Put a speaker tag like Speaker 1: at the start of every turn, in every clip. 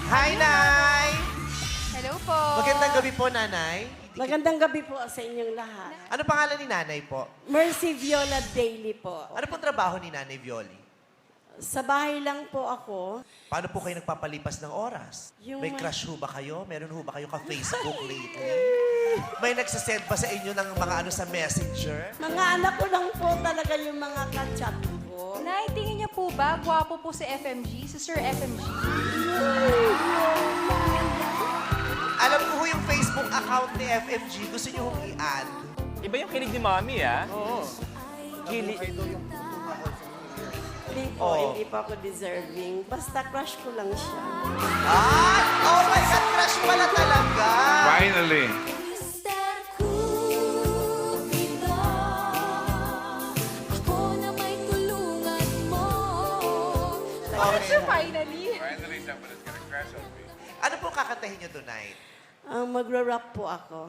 Speaker 1: Hi, Nay!
Speaker 2: Hello po.
Speaker 1: Magandang gabi po, Nanay.
Speaker 3: Magandang gabi po sa inyong lahat.
Speaker 1: Ano pangalan ni Nanay po?
Speaker 3: Mercy Viola Daily po.
Speaker 1: Ano pong trabaho ni Nanay Violi?
Speaker 3: Sa bahay lang po ako.
Speaker 1: Paano po kayo nagpapalipas ng oras?
Speaker 3: Yung
Speaker 1: May
Speaker 3: may-
Speaker 1: crush ho ba kayo? Meron ho ba kayo ka-Facebook lately? May nagsasend ba sa inyo ng mga ano sa messenger?
Speaker 3: Mga anak ko lang po talaga yung mga kachat ko.
Speaker 2: Nay, tingin niya po ba, gwapo po si FMG, si Sir FMG?
Speaker 1: Alam ko ho yung Facebook account ni FMG. Gusto niyo hong i-add?
Speaker 4: Iba yung kilig ni Mami, ah. Oo. Kilig.
Speaker 3: Hindi po,
Speaker 1: Oh.
Speaker 3: hindi pa ako deserving. Basta crush ko lang siya.
Speaker 1: Ah! Oh my God! Crush pala talaga!
Speaker 5: Finally.
Speaker 6: Mr. Cupido, ako na may tulungan mo.
Speaker 1: Okay.
Speaker 2: Sir, finally.
Speaker 5: Finally, somebody's gonna crush on me.
Speaker 1: Ano po kakantahin niyo tonight?
Speaker 3: Magra-rap po ako.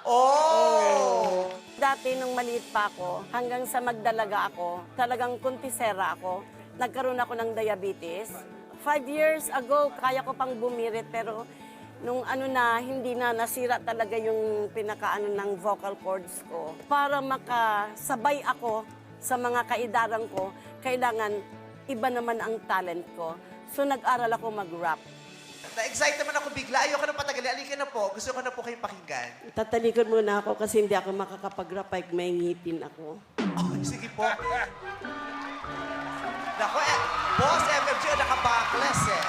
Speaker 1: Oh!
Speaker 3: Dati nung maliit pa ako, hanggang sa magdalaga ako, talagang kuntisera ako. Nagkaroon ako ng diabetes. 5 years ago, kaya ko pang bumirit, pero nung ano na, hindi na nasira talaga yung pinakaano ng vocal cords ko. Para makasabay ako sa mga kaidaran ko, kailangan iba naman ang talent ko. So nag-aral ako mag-rap.
Speaker 1: Na-excite naman ako bigla. Ayoko na patagalin. Alika na po. Gusto ko na po kayong pakinggan.
Speaker 3: Tatalikod muna ako kasi hindi ako makakapag-rap pag may ngipin ako.
Speaker 1: Okay, sige po. Nako, Boss FMG, naka-backless eh.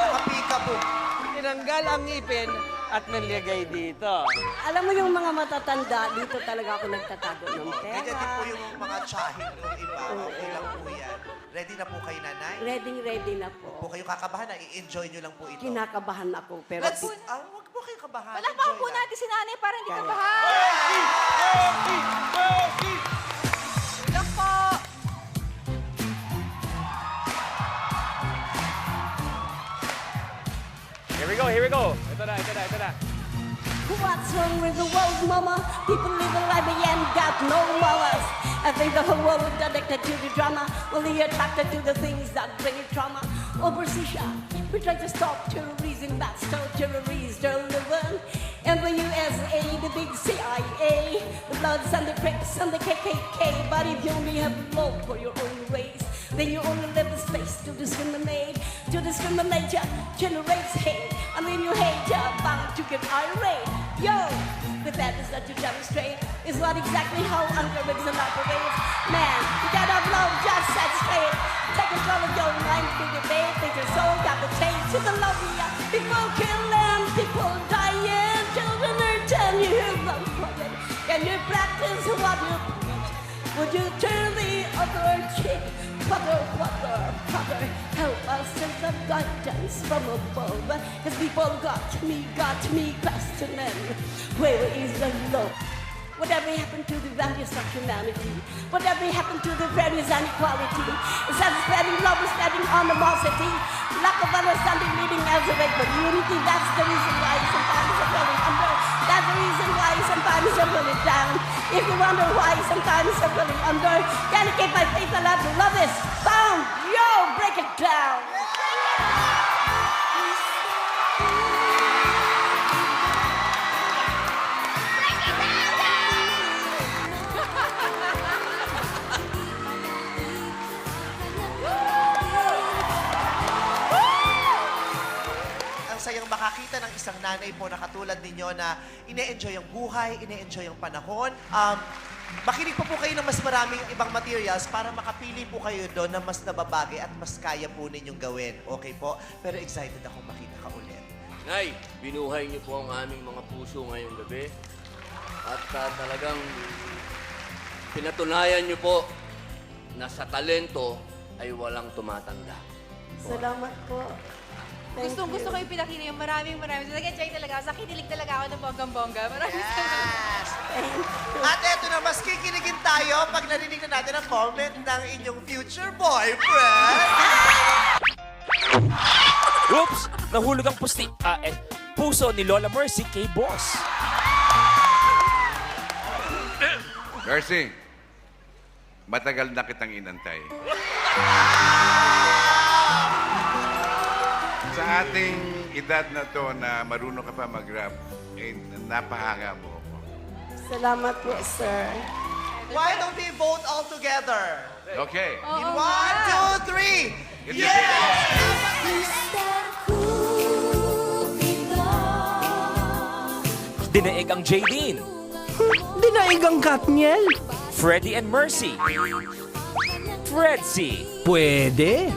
Speaker 1: Naka-pika po.
Speaker 4: Tinanggal ang ngipin at nilagay dito.
Speaker 3: Alam mo yung mga matatanda, dito talaga ako nagtatago ng
Speaker 1: Ganyan din po
Speaker 3: pera.
Speaker 1: yung mga tsahin yung iba. Okay lang po yan. Ready na po kayo, Nanay?
Speaker 3: Ready na
Speaker 1: Po
Speaker 3: po.
Speaker 1: kayo kakabahan na. I-enjoy nyo lang po ito.
Speaker 3: Kinakabahan ako, pero
Speaker 1: Let's... Wag po kayo kabahan.
Speaker 2: Wala pa
Speaker 1: Enjoy
Speaker 2: po
Speaker 1: lang.
Speaker 2: natin si nanay para hindi ka
Speaker 3: Kaya.
Speaker 2: bahan. Look po.
Speaker 4: Here we go, here we go. Ito na, ito na, ito na.
Speaker 3: what's wrong with the world, mama? People living like they ain't got no mamas. I think the whole world is addicted to the drama, only attracted to the things that bring you trauma. Opposition, we try to stop terrorism, that's still terrorists, they're living. And the USA, the big CIA, the Bloods and the Crips and the KKK. But if you only have love for your own race, then you only live in space to discriminate. To discriminate, ya generates hate. And then you hate, you're bound to get irate. Yo, the badness that you demonstrate is not exactly how unconventional operates. Man, you gotta have love, just set straight. Take control of your mind, be debate, think your soul got the change to the love, yeah. People killing, people dying, children are 10 years old. Can you practice what you preach? Would you turn the other cheek? Father, help us in the guidance from above. Cause people got me questioning. Where is the love? Whatever happened to the values of humanity? Whatever happened to the values and equality? Instead of spreading love, we're spreading animosity. Lack of understanding leading as a way for unity. That's the reason why sometimes I'm feeling under. That's the reason why sometimes I'm feeling down. If you wonder why sometimes I'm feeling under, gotta keep my faith alive. The love is found. Yo, break it down.
Speaker 1: Ang sayang makakita ng isang nanay po na katulad ninyo na ine-enjoy ang buhay, ine-enjoy ang panahon. Makinig po kayo ng mas maraming ibang materials para makapili po kayo doon na mas nababagay at mas kaya po ninyong gawin. Okay po? Pero excited akong makita ka ulit.
Speaker 7: Nay, binuhay niyo po ang aming mga puso ngayong gabi. At talagang pinatunayan niyo po na sa talento ay walang tumatanda.
Speaker 3: Salamat po. Thank
Speaker 2: Gusto
Speaker 3: you.
Speaker 2: ko yung pinakita yung maraming. Nag-enjoy talaga ako. Sa kinilig talaga ako ng bonggang-bongga. Maraming salamat.
Speaker 1: At eto na, mas kikinigin tayo pag narinig na natin ang comment ng inyong future boyfriend.
Speaker 4: Oops! Nahulog ang puso ni Lola Mercy kay Boss.
Speaker 5: Mercy, matagal na kitang inantay. Sa ating edad na to na marunong ka pa mag-rap, eh, napahanga mo ako.
Speaker 3: Salamat po, sir.
Speaker 1: Why don't we vote all together?
Speaker 5: Okay.
Speaker 1: In 1, 2, 3.
Speaker 5: Yes!
Speaker 6: Mr. Cupido.
Speaker 4: Dinaig ang Jaydeen,
Speaker 8: Dinaig ang Katniel.
Speaker 4: Freddie and Mercy, Fredzy,
Speaker 8: Pwede.